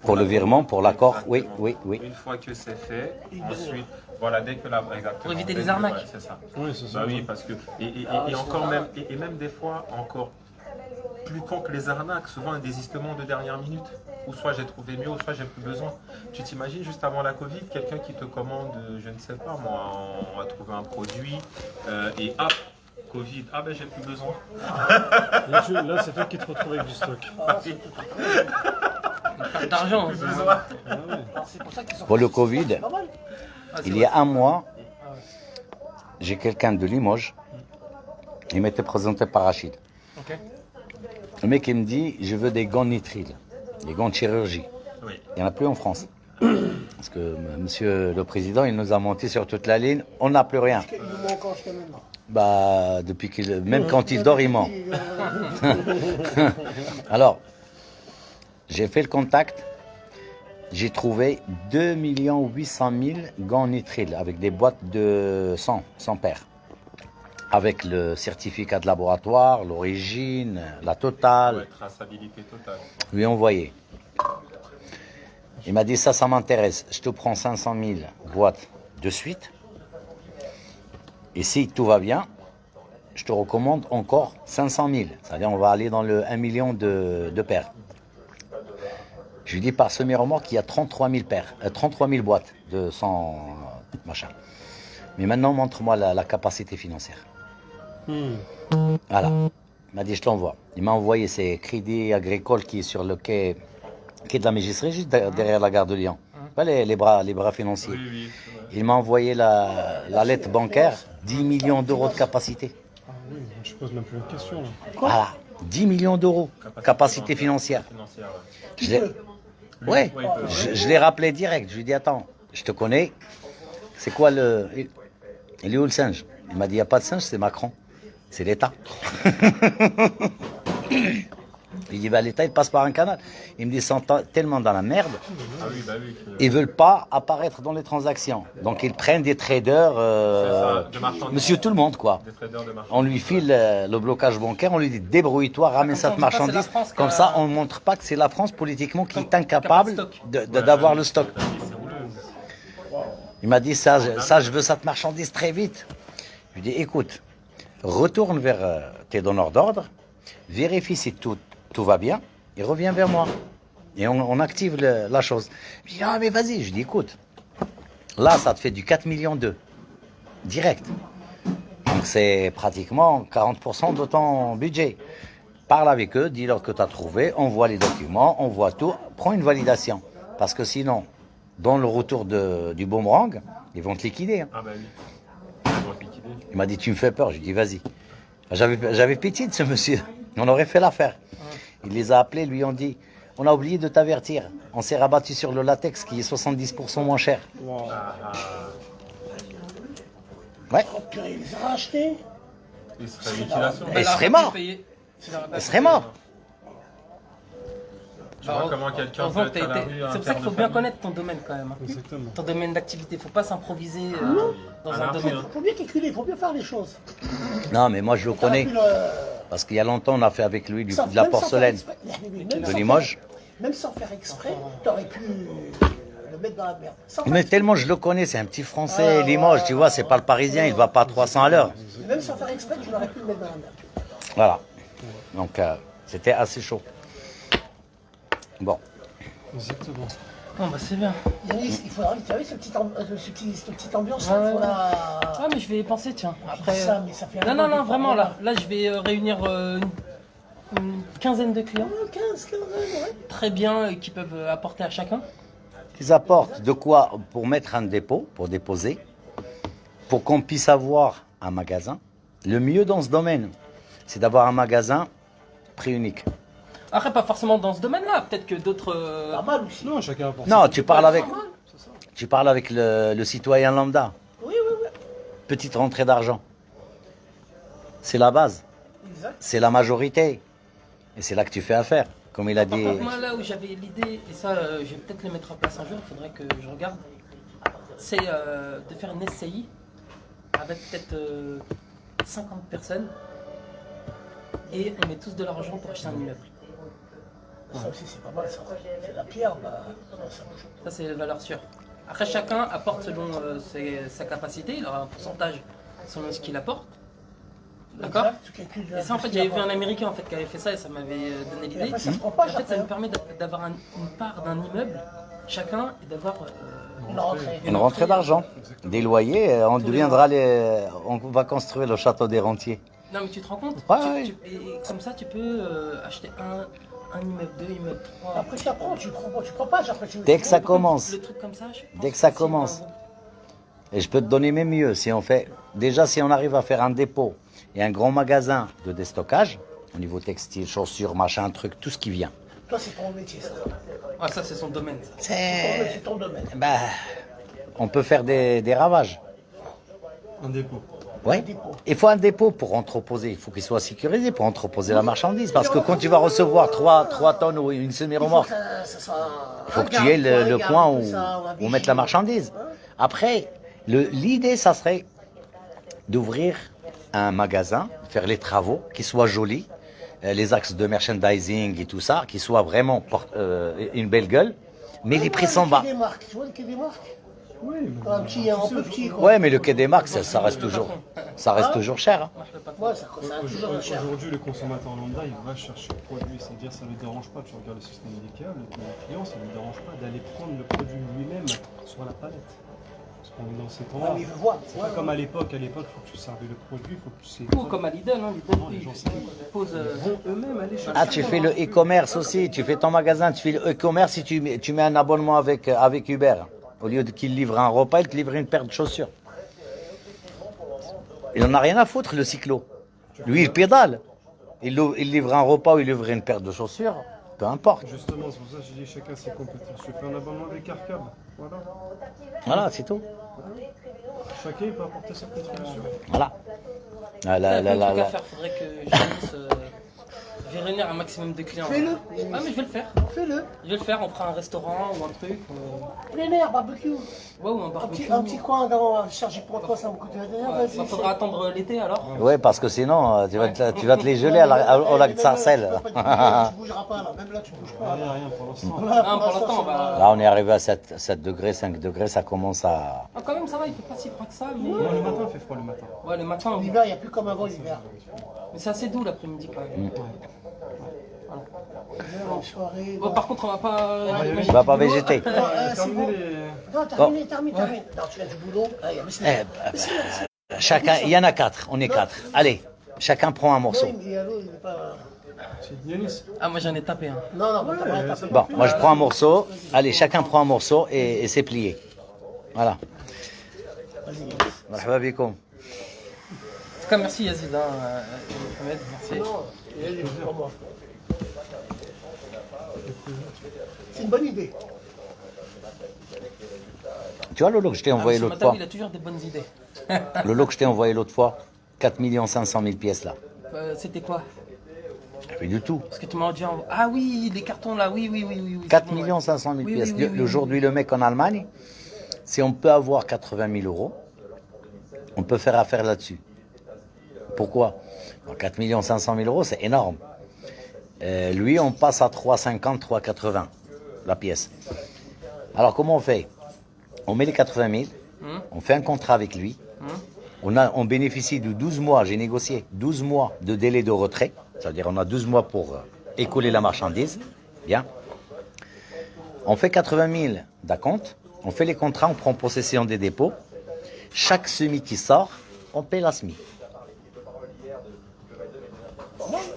Speaker 1: Pour le virement, pour l'accord. Oui,
Speaker 5: Exactement.
Speaker 1: oui.
Speaker 5: Une fois que c'est fait, ensuite, voilà, dès que la. Exactement.
Speaker 3: Pour éviter
Speaker 5: Dès
Speaker 3: les
Speaker 5: que-
Speaker 3: arnaques.
Speaker 5: ouais, c'est ça.
Speaker 4: Oui, c'est ça.
Speaker 5: Bah oui, parce que. Et encore même. Et même des fois, encore plus con que les arnaques, souvent un désistement de dernière minute. Ou soit j'ai trouvé mieux, ou soit j'ai plus besoin. Tu t'imagines juste avant la Covid, quelqu'un qui te commande, je ne sais pas moi, on va trouver un produit, et hop, Covid, ah ben j'ai plus besoin.
Speaker 4: Là, c'est toi qui te retrouves avec du stock.
Speaker 3: Perte d'argent.
Speaker 5: Plus
Speaker 3: c'est-
Speaker 5: besoin.
Speaker 4: Ah ouais.
Speaker 6: C'est pour ça qu'ils sont
Speaker 1: Pour le Covid,
Speaker 6: pas mal.
Speaker 3: Ah, c'est
Speaker 1: il
Speaker 3: vrai.
Speaker 1: y a un mois, j'ai quelqu'un de Limoges. Il m'était présenté par Rachid.
Speaker 3: Ok.
Speaker 1: Le mec, il me dit, je veux des gants nitriles, des gants de chirurgie.
Speaker 5: Oui.
Speaker 1: Il n'y en a plus en France. Parce que monsieur le président, il nous a menti sur toute la ligne. On n'a plus rien.
Speaker 6: Il nous manque encore jusqu'à maintenant.
Speaker 1: Bah, même quand il dort, il ment. Alors, j'ai fait le contact. J'ai trouvé 2 800 000 gants nitriles avec des boîtes de 100 paires. Avec le certificat de laboratoire, l'origine, la totale.
Speaker 5: Ouais, traçabilité totale.
Speaker 1: Lui envoyé. Il m'a dit ça m'intéresse. Je te prends 500 000 boîtes de suite. Et si tout va bien, je te recommande encore 500 000. C'est-à-dire on va aller dans le 1 million de paires. Je lui dis par semi-remorque qu'il y a 33 000 paires, 33 000 boîtes de 100 machin. Mais maintenant montre-moi la capacité financière. Voilà. Il m'a dit je t'envoie. Il m'a envoyé ses crédits agricoles qui est sur le quai de la Mégisserie, juste derrière la gare de Lyon. Pas les bras financiers.
Speaker 5: Oui.
Speaker 1: Il m'a envoyé la lettre bancaire, 10 millions d'euros de capacité.
Speaker 4: Ah oui, je pose même plus une question là.
Speaker 1: Voilà, 10 millions d'euros, capacité financière. Je l'ai- Ouais, je l'ai rappelé direct. Je lui ai dit, attends, je te connais. C'est quoi le... Il est où le singe? Il m'a dit, il n'y a pas de singe, c'est Macron. C'est l'État. Il dit, bah, l'État, il passe par un canal. Il me dit, ils sont tellement dans la merde,
Speaker 5: Ah oui, bah oui.
Speaker 1: ils veulent pas apparaître dans les transactions. Donc, ils prennent des traders,
Speaker 5: de marchandises.
Speaker 1: monsieur tout le monde, quoi.
Speaker 5: Des traders de marchandises.
Speaker 1: On lui file le blocage bancaire, on lui dit, débrouille-toi, ramène
Speaker 3: Comme ça,
Speaker 1: cette
Speaker 3: on dit pas, c'est la
Speaker 1: marchandise.
Speaker 3: France qui
Speaker 1: Comme
Speaker 3: a-
Speaker 1: ça, on ne montre pas que c'est la France politiquement qui est
Speaker 3: Qui a
Speaker 1: incapable
Speaker 3: pas de stock.
Speaker 1: d'avoir le stock.
Speaker 5: C'est houleux.
Speaker 1: Il m'a dit, ça, je veux cette marchandise très vite. Je lui ai dit, écoute, retourne vers tes donneurs d'ordre, vérifie si tout va bien, et reviens vers moi. Et on active la chose. Il dit, ah mais vas-y. Je lui dis, écoute, là, ça te fait du 4 millions d'euros, direct. Donc c'est pratiquement 40% de ton budget. Parle avec eux, dis-leur que tu as trouvé, envoie les documents, envoie tout, prends une validation. Parce que sinon, dans le retour du boomerang, ils vont te liquider. Hein.
Speaker 5: Ah bah oui. Ils vont te liquider.
Speaker 1: Il m'a dit, tu me fais peur. Je lui ai dit, vas-y. J'avais pitié de ce monsieur. On aurait fait l'affaire. Il les a appelés, lui ont dit, on a oublié de t'avertir. On s'est rabattu sur le latex qui est 70% moins cher.
Speaker 4: Wow.
Speaker 1: Ouais,
Speaker 6: Oh, purée, il les a rachetés.
Speaker 5: Il serait liquidation.
Speaker 1: il serait mort.
Speaker 3: Payé.
Speaker 1: Il serait mort.
Speaker 5: Tu vois comment quelqu'un peut
Speaker 3: Heureusement que
Speaker 5: être à
Speaker 3: t'as
Speaker 5: la
Speaker 3: été-
Speaker 5: rue, un
Speaker 3: C'est pour ça
Speaker 5: père
Speaker 3: qu'il
Speaker 5: de
Speaker 3: faut bien
Speaker 5: famille.
Speaker 3: connaître ton domaine quand même. Hein.
Speaker 4: Exactement.
Speaker 3: Ton domaine d'activité. Faut pas s'improviser dans
Speaker 5: À
Speaker 3: un
Speaker 5: l'infini,
Speaker 3: domaine.
Speaker 5: hein.
Speaker 6: Il faut bien calculer, il faut bien faire les choses.
Speaker 1: Non, mais moi je le connais.
Speaker 6: T'aurais pu le-
Speaker 1: Parce qu'il y a longtemps, on a fait avec lui
Speaker 6: sans-
Speaker 1: de la
Speaker 6: même sans faire
Speaker 1: porcelaine
Speaker 6: exprès- même
Speaker 1: de
Speaker 6: sans
Speaker 1: Limoges.
Speaker 6: faire- Même sans faire exprès, t'aurais pu le mettre dans la merde. Sans
Speaker 1: Mais
Speaker 6: faire
Speaker 1: tellement je le connais, c'est un petit français, Limoges, tu vois, c'est pas le parisien, il va pas à 300 à l'heure.
Speaker 6: exprès. Même sans faire exprès, tu l'aurais pu le mettre dans la merde.
Speaker 1: Voilà. Donc c'était assez chaud. Bon.
Speaker 4: Exactement.
Speaker 3: Bon bah c'est bien.
Speaker 6: Yannis, il faudra, tu as vu cette petite ambiance
Speaker 3: Ouais,
Speaker 6: là,
Speaker 3: ouais.
Speaker 6: il faut la...
Speaker 3: Ah mais je vais y penser tiens. Après.
Speaker 6: Ça, mais ça fait
Speaker 3: Non
Speaker 6: un
Speaker 3: non
Speaker 6: an
Speaker 3: non
Speaker 6: qu'on
Speaker 3: vraiment
Speaker 6: parle,
Speaker 3: là je vais réunir une quinzaine de clients
Speaker 6: 15, ouais.
Speaker 3: très bien qui peuvent apporter à chacun.
Speaker 1: Qu'ils apportent de quoi pour mettre un dépôt, pour déposer, pour qu'on puisse avoir un magasin. Le mieux dans ce domaine, c'est d'avoir un magasin prix unique.
Speaker 3: Après pas forcément dans ce domaine-là, peut-être que d'autres.
Speaker 6: Pas mal aussi.
Speaker 4: Non, chacun apporte.
Speaker 1: Non, tu parles avec,
Speaker 6: Pas mal.
Speaker 1: tu parles avec le citoyen lambda.
Speaker 6: Oui, oui, oui.
Speaker 1: Petite rentrée d'argent. C'est la base,
Speaker 6: Exact.
Speaker 1: c'est la majorité. Et c'est là que tu fais affaire. Comme il a
Speaker 3: Par
Speaker 1: dit.
Speaker 3: contre, moi là où j'avais l'idée, et ça je vais peut-être le mettre en place un jour, il faudrait que je regarde, c'est de faire une SCI avec peut-être 50 personnes et on met tous de l'argent pour acheter un immeuble.
Speaker 6: Ça aussi, c'est pas mal ça. C'est la pierre, bah, ça bouge.
Speaker 3: Ça c'est la valeur sûre. Après chacun apporte selon sa capacité, il aura un pourcentage selon ce qu'il apporte. D'accord.
Speaker 6: Exact, tu calcules
Speaker 3: Et ça en fait j'avais vu un américain en fait qui avait fait ça et ça m'avait donné
Speaker 6: Et
Speaker 3: l'idée.
Speaker 6: après, ça se
Speaker 3: En
Speaker 6: propage
Speaker 3: fait ça
Speaker 6: après.
Speaker 3: me permet d'avoir une part d'un immeuble chacun et d'avoir
Speaker 6: Une rentrée.
Speaker 1: Une rentrée d'argent, des loyers, on deviendra on va construire le château des rentiers.
Speaker 3: Non mais tu te rends compte
Speaker 1: Ouais,
Speaker 3: Et comme ça tu peux acheter un immeuble, deux immeubles, trois.
Speaker 6: Après, tu apprends, tu propages. Après,
Speaker 1: Dès que ça commence,
Speaker 3: Le truc comme ça, je pense
Speaker 1: dès que ça
Speaker 3: c'est
Speaker 1: commence.
Speaker 3: un-
Speaker 1: Et je peux te donner même mieux, si on fait, déjà si on arrive à faire un dépôt et un grand magasin de déstockage, au niveau textile, chaussures, machin, truc, tout ce qui vient.
Speaker 6: Toi, c'est ton métier, ça.
Speaker 3: Ah ça c'est son domaine ça.
Speaker 6: C'est ton domaine.
Speaker 1: Ben, on peut faire des ravages.
Speaker 4: Un dépôt.
Speaker 1: Oui. Il faut un dépôt pour entreposer. Il faut qu'il soit sécurisé pour entreposer la marchandise. Parce que quand tu vas recevoir 3 tonnes ou une semi-remorque, il faut que tu aies le coin où mettre la marchandise. Après, l'idée, ça serait d'ouvrir un magasin, faire les travaux, qui soit joli, les axes de merchandising et tout ça, qui soit vraiment une belle gueule, mais les prix sont bas.
Speaker 6: Des marques. Tu vois le quai des marques?
Speaker 4: Oui, mais
Speaker 6: Un peu petit, quoi.
Speaker 1: Ouais, mais le quai des marques, ça reste toujours cher. Hein.
Speaker 6: Ouais, ça a toujours cher.
Speaker 4: aujourd'hui, le consommateur lambda, il va chercher le produit. C'est-à-dire, ça ne le dérange pas. Tu regardes le système médical, le client, ça ne le dérange pas d'aller prendre le produit lui-même sur la palette. Parce qu'on est dans ces
Speaker 6: Ouais,
Speaker 4: temps-là.
Speaker 6: mais il veut voir.
Speaker 4: C'est pas comme à l'époque. À l'époque, il faut que tu serves le produit, il faut que tu sais.
Speaker 3: Ou comme à Lidl, hein, Lidl
Speaker 4: Non, les gens,
Speaker 3: ils posent.
Speaker 4: vont eux-mêmes aller chercher.
Speaker 1: Ah, tu fais le e-commerce aussi, tu fais ton magasin, tu fais le e-commerce et tu mets un abonnement avec Uber. Au lieu qu'il livre un repas, il te livre une paire de chaussures. Il n'en a rien à foutre, le cyclo.
Speaker 7: Lui, il pédale. Il livre un repas ou il livre une paire de chaussures, peu importe.
Speaker 4: Justement, c'est pour ça que j'ai dit chacun ses compétences. Je fais un abonnement avec Arcab. Voilà.
Speaker 7: Voilà, c'est tout.
Speaker 4: Chacun peut apporter sa contribution.
Speaker 7: Voilà. Ah,
Speaker 3: Il y
Speaker 7: là,
Speaker 3: a plein
Speaker 7: là,
Speaker 3: de trucs
Speaker 7: là,
Speaker 3: à
Speaker 7: là.
Speaker 3: faire, faudrait que je finisse. Je vais réunir un maximum de clients.
Speaker 6: Fais-le.
Speaker 3: Ah, mais je vais le faire.
Speaker 6: Fais-le.
Speaker 3: Je vais le faire, on fera un restaurant ou un truc.
Speaker 6: Plein air, barbecue.
Speaker 3: Ouais, ou un
Speaker 6: Un
Speaker 3: barbecue.
Speaker 6: petit coin dans chargé pour toi, ça me coûte rien.
Speaker 3: Ouais,
Speaker 6: Vas-y.
Speaker 3: bah, faudra attendre l'été alors.
Speaker 7: Ouais, parce que sinon, tu vas te les geler au lac de Sarcelles.
Speaker 6: Tu bougeras pas là, même là tu bouges pas.
Speaker 4: Rien, pour l'instant.
Speaker 3: Non, pour l'instant, bah.
Speaker 7: Là, on est arrivé à 7 degrés, 5 degrés, ça commence à...
Speaker 3: Ah, quand même, ça va, il fait pas si froid que ça. Mais...
Speaker 4: Non, le matin, il fait froid le matin.
Speaker 3: Ouais, le matin.
Speaker 6: L'hiver, il n'y a plus comme avant l'hiver.
Speaker 3: Mais c'est assez doux l'après-midi quand même.
Speaker 6: Une soirée.
Speaker 3: Bon, par contre, on va pas.
Speaker 7: On va pas végéter.
Speaker 6: Non, c'est
Speaker 4: Terminez
Speaker 6: bon.
Speaker 4: les...
Speaker 6: Non, termine. Non, tu as du boulot. Allez,
Speaker 7: Chacun, il y en a 4, on est 4. Allez, chacun prend un morceau.
Speaker 6: Non, il n'est pas.
Speaker 4: C'est Yanis.
Speaker 3: Ah, moi j'en ai tapé un.
Speaker 6: Non, t'as pas tapé.
Speaker 7: Bon, moi je prends un morceau. Allez, chacun prend un morceau et c'est plié. Voilà.
Speaker 6: Vas-y.
Speaker 7: Marhaba bikoum.
Speaker 3: En tout cas, merci Yazid. Mohamed, merci.
Speaker 6: Non, il est pour moi. C'est une bonne idée.
Speaker 7: Tu vois le lot que je t'ai envoyé
Speaker 3: Ah,
Speaker 7: l'autre
Speaker 3: Matawi,
Speaker 7: fois
Speaker 3: il a toujours des bonnes idées.
Speaker 7: Le lot que je t'ai envoyé l'autre fois 4 500 000 pièces là.
Speaker 3: C'était quoi?
Speaker 7: Pas du tout.
Speaker 3: Parce que tu m'as dit. Ah oui, les cartons là, oui.
Speaker 7: 4
Speaker 3: c'est bon, ouais.
Speaker 7: 500 000
Speaker 3: Oui,
Speaker 7: pièces.
Speaker 3: oui, oui.
Speaker 7: Aujourd'hui, le mec en Allemagne, si on peut avoir 80 000 euros, on peut faire affaire là-dessus. Pourquoi? 4 500 000 euros, c'est énorme. Lui, on passe à 3,50, 3,80 la pièce. Alors, comment on fait? On met les 80 000, on fait un contrat avec lui, on bénéficie de 12 mois, j'ai négocié 12 mois de délai de retrait, c'est-à-dire on a 12 mois pour écouler la marchandise. Bien. On fait 80 000 d'acompte, on fait les contrats, on prend possession des dépôts. Chaque semis qui sort, on paie la SMI.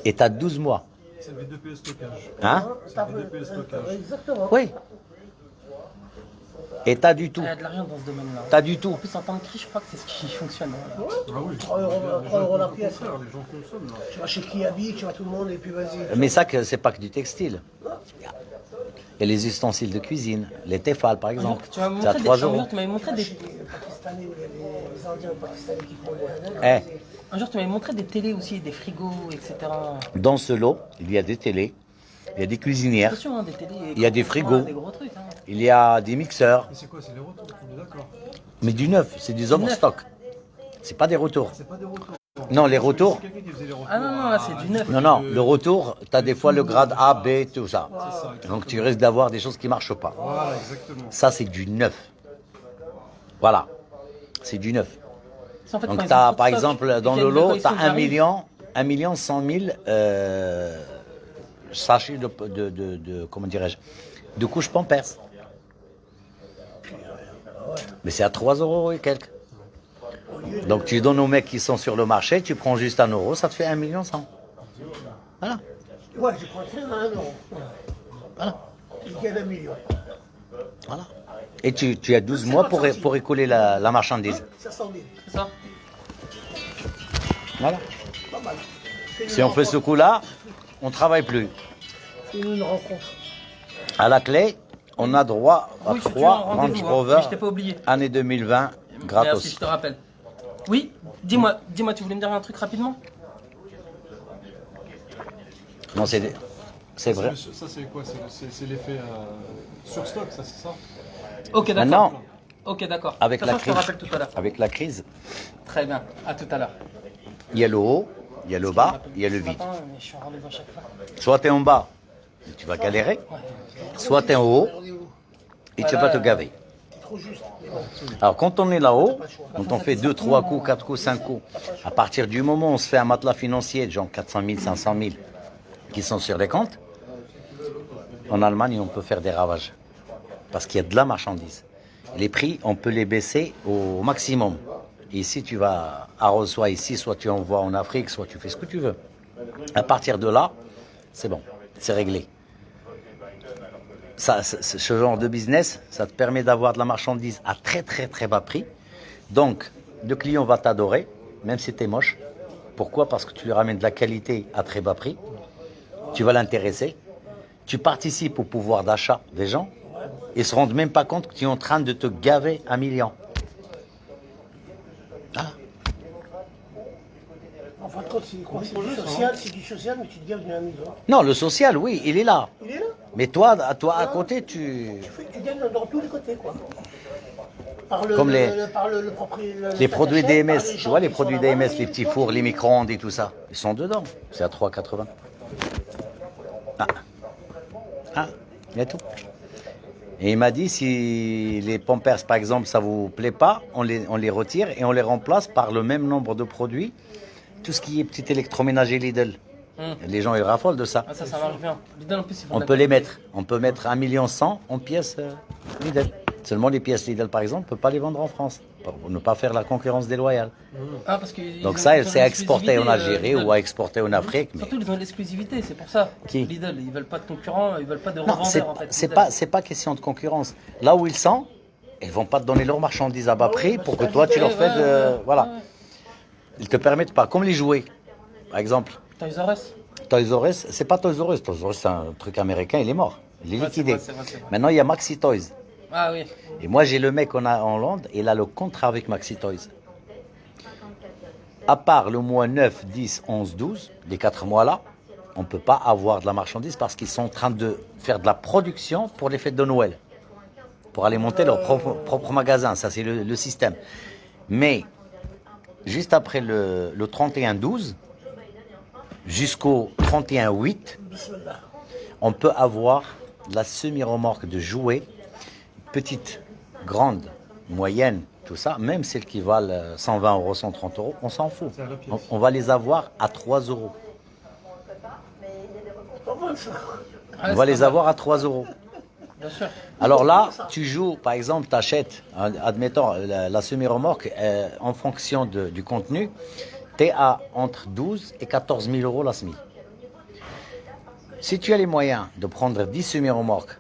Speaker 7: Et tu as 12 mois.
Speaker 4: C'est le VDP stockage.
Speaker 7: Hein?
Speaker 4: C'est le VDP stockage.
Speaker 6: Exactement.
Speaker 7: Oui. Et t'as du tout.
Speaker 3: Il y a de l'argent dans ce domaine-là.
Speaker 7: T'as du tout.
Speaker 3: En plus, en temps de crise, je crois que c'est ce qui fonctionne. Hein.
Speaker 4: Ah oui.
Speaker 6: 3 euros la pièce.
Speaker 4: Les gens consomment là.
Speaker 6: Tu vas chez Kiabi, tu vas tout le monde et puis vas-y.
Speaker 7: Mais ça, c'est pas que du textile. Et les ustensiles de cuisine, les tefal par exemple,
Speaker 3: Tu m'avais
Speaker 7: c'est à
Speaker 3: montré
Speaker 7: 3
Speaker 3: un jour,
Speaker 7: euros.
Speaker 3: tu m'avais montré des.
Speaker 6: Les Pakistanais ou les Indiens pakistanais qui font
Speaker 7: Eh,
Speaker 3: Un jour, tu m'avais montré des télés aussi, des frigos, etc.
Speaker 7: dans ce lot, il y a des télés, il y a des cuisinières,
Speaker 3: Attention, hein, des télés.
Speaker 7: Il y a des frigos.
Speaker 3: Des gros trucs. Hein.
Speaker 7: il y a des mixeurs,
Speaker 4: Et c'est quoi? C'est les retours, on est d'accord.
Speaker 7: mais du neuf, c'est des overstock. C'est pas des retours.
Speaker 4: C'est pas des retours.
Speaker 7: Non, les retours,
Speaker 4: C'est quelqu'un qui faisait les retours.
Speaker 3: Ah non, là, c'est du neuf.
Speaker 7: non, le retour, tu as des fois le grade A, B, tout ça.
Speaker 4: C'est ça.
Speaker 7: Donc tu risques d'avoir des choses qui marchent pas.
Speaker 4: Voilà, exactement.
Speaker 7: Ça, c'est du neuf. Voilà, c'est du neuf.
Speaker 3: C'est en fait, quand
Speaker 7: Donc
Speaker 3: ils
Speaker 7: tu as,
Speaker 3: ont
Speaker 7: par
Speaker 3: trop de stock,
Speaker 7: exemple, dans
Speaker 3: ils
Speaker 7: le
Speaker 3: viennent
Speaker 7: lot,
Speaker 3: quand
Speaker 7: tu
Speaker 3: ils
Speaker 7: as
Speaker 3: sont
Speaker 7: 1 million 100 000 sachets comment dirais-je, de couches Pampers. Mais c'est à 3 euros et quelques. Donc tu donnes aux mecs qui sont sur le marché, tu prends juste 1 euro, ça te fait 1 million 100. Voilà.
Speaker 6: Ouais, je prends 1 euro.
Speaker 7: Voilà.
Speaker 6: Il gagne 1 million.
Speaker 7: Voilà. Et tu as 12 mois pour écouler la marchandise.
Speaker 6: 500 000.
Speaker 3: C'est ça.
Speaker 7: Voilà.
Speaker 6: Pas mal.
Speaker 7: Si on fait ce coup-là, on ne travaille plus.
Speaker 6: Fais-nous une rencontre.
Speaker 7: À la clé, on a droit à
Speaker 3: Oui, je suis
Speaker 7: 3
Speaker 3: en
Speaker 7: Range
Speaker 3: rendez-vous, hein,
Speaker 7: Rover
Speaker 3: mais je t'ai pas oublié.
Speaker 7: année 2020
Speaker 3: Merci,
Speaker 7: gratos.
Speaker 3: je te rappelle. Oui, dis-moi, tu voulais me dire un truc rapidement?
Speaker 7: Non, c'est vrai.
Speaker 4: Ça, c'est quoi? C'est l'effet sur stock, ça, c'est ça?
Speaker 3: Ok, d'accord.
Speaker 7: Maintenant,
Speaker 3: Ok, d'accord.
Speaker 7: avec
Speaker 3: De
Speaker 7: la
Speaker 3: toute façon, je
Speaker 7: crise,
Speaker 3: te rappelle tout à l'heure.
Speaker 7: avec la crise,
Speaker 3: Très bien, à tout à l'heure.
Speaker 7: il y a le haut, il y a le bas, il y a le
Speaker 3: Ce
Speaker 7: vide.
Speaker 3: matin, mais je suis en rendez-vous à chaque fois.
Speaker 7: Soit tu es en bas, et tu vas galérer, soit tu es en haut, et tu vas te gaver.
Speaker 6: Trop juste.
Speaker 7: Alors quand on est là-haut, quand on fait 2, 3 coups, 4 coups, 5 coups, à partir du moment où on se fait un matelas financier de genre 400 000, 500 000 qui sont sur les comptes, en Allemagne on peut faire des ravages. Parce qu'il y a de la marchandise. Les prix, on peut les baisser au maximum. Et ici tu vas à soit ici, soit tu envoies en Afrique, soit tu fais ce que tu veux. À partir de là, c'est bon, c'est réglé. Ça, ce genre de business, ça te permet d'avoir de la marchandise à très très très bas prix. Donc, le client va t'adorer, même si tu es moche. Pourquoi? Parce que tu lui ramènes de la qualité à très bas prix. Tu vas l'intéresser. Tu participes au pouvoir d'achat des gens. Ils ne se rendent même pas compte que tu es en train de te gaver 1 million. Ah.
Speaker 6: En fin de compte, c'est quoi? C'est du social, mais tu te gagnes 1 million.
Speaker 7: Non, le social, oui, il est là.
Speaker 6: Il est là.
Speaker 7: Mais toi à côté, tu...
Speaker 6: Tu gagnes dans tous les côtés, quoi. Par le,
Speaker 7: Comme les
Speaker 6: les
Speaker 7: produits DMS, tu vois, les produits DMS, les petits fours, les micro-ondes et tout ça, ils sont dedans. C'est à 3,80. Ah, il y a tout. Et il m'a dit, si les Pampers, par exemple, ça vous plaît pas, on les retire et on les remplace par le même nombre de produits. Tout ce qui est petit électroménager Lidl. Les gens, ils raffolent de ça.
Speaker 3: Ah, ça marche bien. Lidl, en plus, ils font
Speaker 7: On
Speaker 3: de la
Speaker 7: peut les
Speaker 3: qualité.
Speaker 7: mettre. On peut mettre 1,1 million en pièces Lidl. Seulement les pièces Lidl, par exemple, on ne peut pas les vendre en France. Pour ne pas faire la concurrence déloyale.
Speaker 3: Ah, parce que
Speaker 7: Donc ça, c'est à exporter en Algérie ou à exporter en Afrique. Mais...
Speaker 3: Surtout, ils ont l'exclusivité, c'est pour ça.
Speaker 7: Qui?
Speaker 3: Lidl, ils veulent pas de concurrents, ils veulent pas de
Speaker 7: Non,
Speaker 3: revendeurs, en fait.
Speaker 7: c'est pas question de concurrence. Là où ils sont, ils vont pas te donner leurs marchandises à bas prix pour que toi, tu leur fais de... Voilà. Ils te permettent pas. Comme les jouets, par exemple.
Speaker 3: Toys R Us.
Speaker 7: Toys R Us, c'est pas Toys R Us. Toys R Us, c'est un truc américain, il est mort. Il est
Speaker 3: Ouais,
Speaker 7: liquidé.
Speaker 3: c'est vrai.
Speaker 7: Maintenant, il y a Maxi Toys.
Speaker 3: Ah oui.
Speaker 7: Et moi, j'ai le mec en Hollande, il a le contrat avec Maxi Toys. À part le mois 9, 10, 11, 12, les 4 mois-là, on ne peut pas avoir de la marchandise parce qu'ils sont en train de faire de la production pour les fêtes de Noël. Pour aller monter leur propre magasin. Ça, c'est le système. Mais, juste après le 31-12, jusqu'au 31-8, on peut avoir de la semi-remorque de jouets, petite, grande, moyenne, tout ça, même celles qui valent 120 euros, 130 euros, on s'en fout. On va les avoir à 3 euros. On va les avoir à 3 euros.
Speaker 3: Bien sûr.
Speaker 7: Alors là, tu joues, par exemple, tu achètes, admettons, la semi-remorque, en fonction du contenu, tu es à entre 12 et 14 000 euros la semi. Si tu as les moyens de prendre 10 semi-remorques,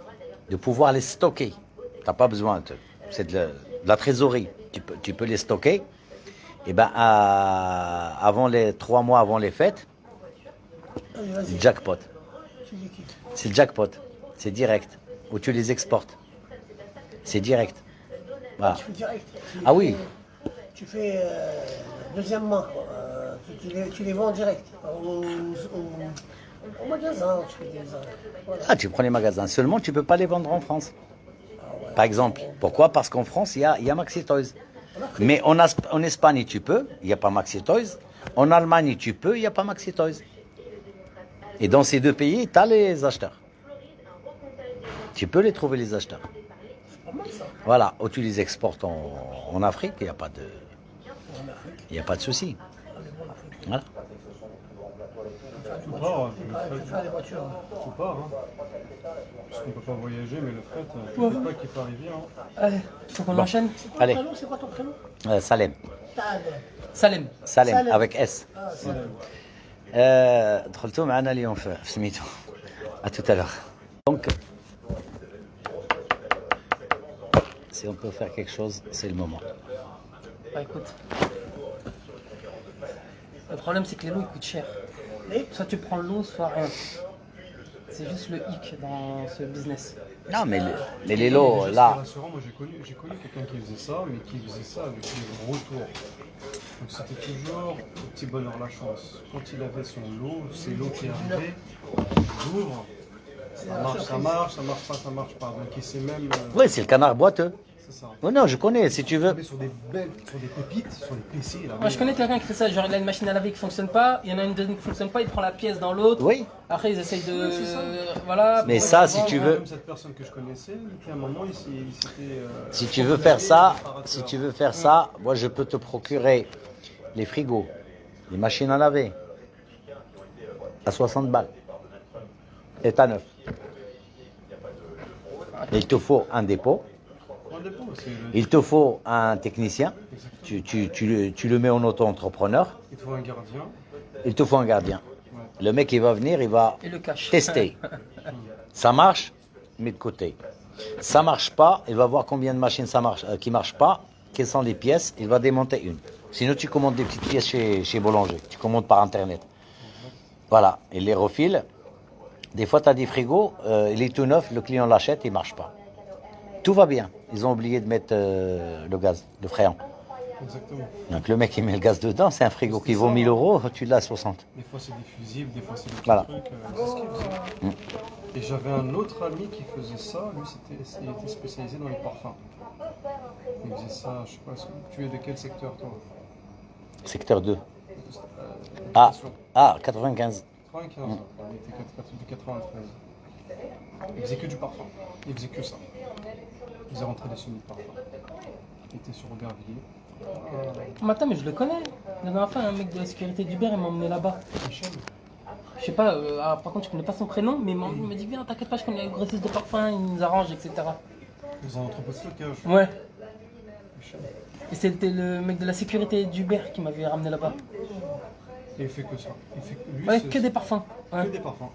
Speaker 7: de pouvoir les stocker, tu n'as pas besoin, c'est de la trésorerie, tu peux les stocker, et ben avant les 3 mois avant les fêtes, jackpot. C'est le jackpot, c'est direct. Ou tu les exportes. C'est direct. Voilà.
Speaker 6: Tu fais direct.
Speaker 7: Ah oui.
Speaker 6: Tu fais deuxièmement, tu les vends en direct. Au magasin, tu fais des... Voilà.
Speaker 7: Ah, tu prends les magasins. Seulement, tu ne peux pas les vendre en France. Par exemple. Pourquoi? Parce qu'en France, il y a Maxi Toys. Mais en Espagne, tu peux, il n'y a pas Maxi Toys. En Allemagne, tu peux, il n'y a pas Maxi Toys. Et dans ces deux pays, tu as les acheteurs. Tu peux les trouver, les acheteurs. Voilà, ou tu les exportes en Afrique, il n'y a pas de souci. Voilà.
Speaker 4: Tout part, tout part, hein. Parce qu'on ne peut pas voyager, mais le fret, je ne sais pas qu'il peut arriver. Hein.
Speaker 3: Allez, faut qu'on enchaîne.
Speaker 7: Allez,
Speaker 6: C'est quoi ton prénom?
Speaker 7: Salem.
Speaker 3: Salem.
Speaker 7: Salem, avec S.
Speaker 4: Voilà.
Speaker 7: دخلتوا معنا اليوم في سميتو. À tout à l'heure. Donc, si on peut faire quelque chose, c'est le moment.
Speaker 3: Bah écoute. Le problème c'est que les lots ils coûtent cher. Soit tu prends le lot, soit rien. C'est juste le hic dans ce business.
Speaker 7: Non, mais les lots,
Speaker 4: Déjà,
Speaker 7: là,
Speaker 4: ce qui est rassurant, moi j'ai connu quelqu'un qui faisait ça, mais qui faisait ça avec des gros tours. Donc c'était toujours au petit bonheur la chance. Quand il avait son lot, ses lots qui arrivaient, il ouvre, ça marche pas. Donc il sait même.
Speaker 7: oui, c'est le canard boiteux.
Speaker 4: C'est ça.
Speaker 7: Oh non, je connais, si tu veux.
Speaker 4: Tomber sur des pépites, sur les PC. Là,
Speaker 3: Moi je connais quelqu'un qui fait ça, genre il a une machine à laver qui fonctionne pas, il y en a une deuxième qui fonctionne pas, il prend la pièce dans l'autre.
Speaker 7: Oui,
Speaker 3: Après ils essayent de.
Speaker 4: Ouais, c'est ça.
Speaker 3: Voilà.
Speaker 7: Mais
Speaker 3: pour
Speaker 7: ça,
Speaker 3: le
Speaker 7: si
Speaker 3: vendre.
Speaker 7: tu veux-
Speaker 4: Même cette personne que je connaissais, qui à un moment il s'était.
Speaker 7: si tu veux faire ça, moi je peux te procurer les frigos, les machines à laver à 60 balles. État neuf. Il te faut un dépôt, il te faut un technicien, tu le mets en auto-entrepreneur,
Speaker 4: Il te faut un gardien.
Speaker 7: il te faut un gardien. Le mec il va venir, il va
Speaker 3: Et le cash.
Speaker 7: tester. Ça marche, mets de côté. Ça marche pas, il va voir combien de machines ça marche, qui marchent pas, quelles sont les pièces, il va démonter une. Sinon, tu commandes des petites pièces chez Boulanger. Tu commandes par Internet. Voilà, il les refile. Des fois, tu as des frigos, il est tout neuf, le client l'achète, il ne marche pas. Tout va bien. Ils ont oublié de mettre le gaz, le fréon.
Speaker 4: Exactement.
Speaker 7: Donc le mec, il met le gaz dedans, c'est un frigo qui vaut 1000 euros, tu l'as à 60.
Speaker 4: Des fois c'est des fusibles, des fois c'est des petits
Speaker 7: Voilà.
Speaker 4: trucs. C'est ce qu'il faisait. Et j'avais un autre ami qui faisait ça, lui il était spécialisé dans les parfums. Il faisait ça, je sais pas, tu es de quel secteur toi?
Speaker 7: Secteur 2.
Speaker 4: Ah,
Speaker 7: 95.
Speaker 4: 95, il était du 93. Il faisait que du parfum, il faisait que ça. Il faisait rentrer des semis de parfum. Il était sur Aubervilliers.
Speaker 3: Mais attends, mais je le connais. La dernière fois, un mec de la sécurité d'Uber, il m'a emmené là-bas.
Speaker 4: Michel.
Speaker 3: Je sais pas, alors, par contre, je connais pas son prénom, mais il m'a dit viens, t'inquiète pas, je connais le grossiste de parfum, il nous arrange, etc.
Speaker 4: Dans un entrepôt de stockage.
Speaker 3: Ouais.
Speaker 4: Michel.
Speaker 3: Et c'était le mec de la sécurité d'Uber qui m'avait ramené là-bas.
Speaker 4: Et il fait que ça. Il fait que, lui,
Speaker 3: Ouais,
Speaker 4: c'est-
Speaker 3: que des parfums. Ouais.
Speaker 4: que des parfums.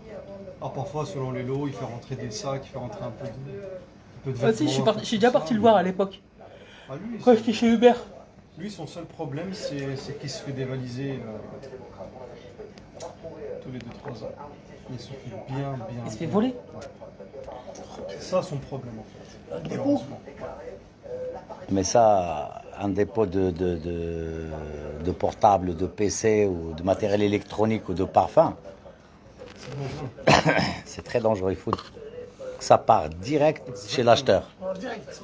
Speaker 4: Alors parfois, selon les lots, il fait rentrer des sacs, il fait rentrer un peu de
Speaker 3: Ah si,
Speaker 4: vêtements,
Speaker 3: je suis déjà parti le voir à l'époque.
Speaker 4: Ah, lui,
Speaker 3: Quand j'étais chez Uber.
Speaker 4: lui, son seul problème, c'est qu'il se fait dévaliser tous les 2-3 ans. Il se fait bien.
Speaker 3: Il se fait voler.
Speaker 4: C'est ça son problème en fait. Malheureusement.
Speaker 7: Mais ça, un dépôt de portable, de PC ou de matériel électronique ou de parfum,
Speaker 4: C'est dangereux.
Speaker 7: c'est très dangereux. Il faut que ça part direct chez l'acheteur.
Speaker 6: En direct.
Speaker 4: C'est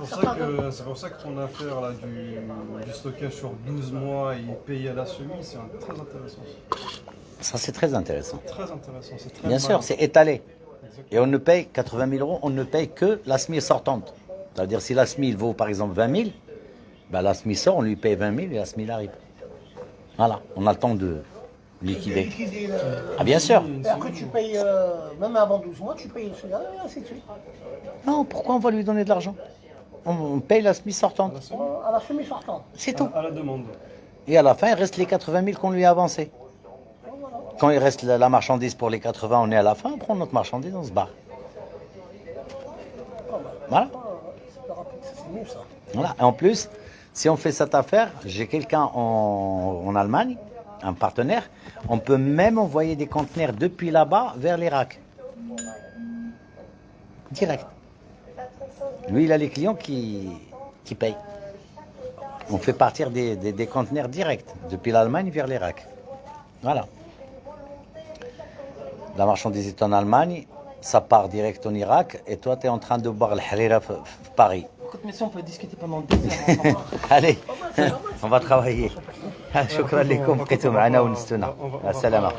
Speaker 4: pour ça que ton affaire là, du stockage sur 12 mois et payé à la semis, c'est très intéressant.
Speaker 7: Ça, c'est très intéressant.
Speaker 4: Très intéressant. C'est très
Speaker 7: Bien sûr,
Speaker 4: malin.
Speaker 7: c'est étalé.
Speaker 4: Exactement.
Speaker 7: Et on ne paye 80 000 euros, on ne paye que la SMI sortante. C'est-à-dire, si la SMI vaut par exemple 20 000, ben, la SMI sort, on lui paye 20 000 et la SMI arrive. Voilà, on a le temps de liquider.
Speaker 6: Liquider
Speaker 7: Ah, bien sûr.
Speaker 6: Et après, tu payes, même avant 12 mois, tu payes celui-là, et ainsi de suite.
Speaker 7: Non, pourquoi on va lui donner de l'argent? On paye la SMI
Speaker 4: À
Speaker 7: sortante.
Speaker 4: la semis,
Speaker 6: À la semi-sortante.
Speaker 7: C'est tout.
Speaker 4: à la demande.
Speaker 7: Et à la fin, il reste les 80 000 qu'on lui a avancés. Quand il reste la marchandise pour les 80, on est à la fin, on prend notre marchandise, on se barre. Voilà.
Speaker 6: C'est plus rapide, c'est mieux ça.
Speaker 7: Voilà. Et en plus, si on fait cette affaire, j'ai quelqu'un en Allemagne, un partenaire, on peut même envoyer des conteneurs depuis là-bas vers l'Irak. Direct. Lui, il a les clients qui payent. On fait partir des conteneurs directs depuis l'Allemagne vers l'Irak. Voilà. La marchandise est en Allemagne, ça part direct en Irak, et toi, tu es en train de boire le harira Paris.
Speaker 3: Écoute, messieurs, on peut discuter pendant 2 heures.
Speaker 7: Allez, on va travailler. شكرا لكم بقيتوا معنا ونستونا. السلامة.